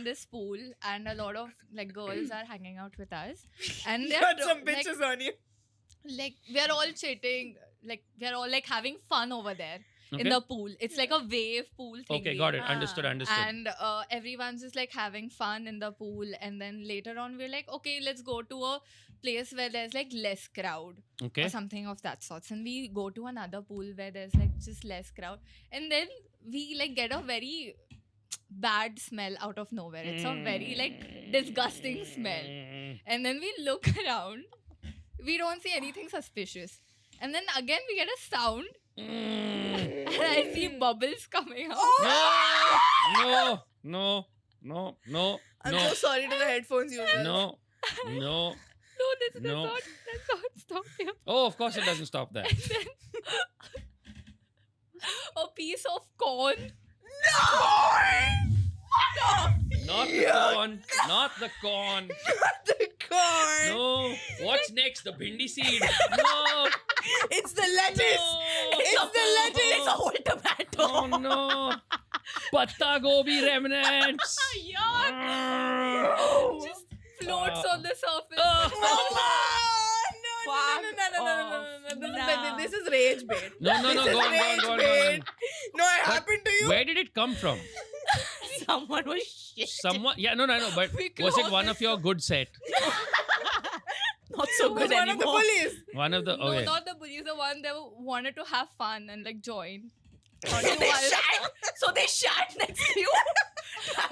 this pool, and a lot of like girls are hanging out with us, and they're Got some bitches on you. like we're all chitting, like we're all like having fun over there in Okay. the pool. It's like a wave pool thing. Okay, got it. Understood. And everyone's just like having fun in the pool, and then later on we're like, okay, let's go to a place where there's like less crowd Okay. or something of that sorts, and we go to another pool where there's like just less crowd, and then we like get a very bad smell out of nowhere. It's a very like disgusting smell, and then we look around, we don't see anything suspicious, and then again we get a sound and I see bubbles coming out. No. I'm so sorry to the headphones users. No. No, this does No. not stop here. Oh, of course it doesn't stop there. And then a piece of corn. Not the corn. Not the corn. The corn. No. What's next? The bhindi seed. No. It's the lettuce. It's the lettuce. It's a whole tomato. Oh no. Patta gobi remnants. Just floats on the surface. Oh, No. This is rage bait. No. This is Go on. rage Go on. bait. No, it happened to you. Where did it come from? Someone was shit. Someone. Yeah. No. But We was it close one of your good set? Not so Who's good one anymore. of the bullies? One of the. No, Okay. not the bullies. The one that wanted to have fun and like join. So they shat next to you.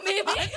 Maybe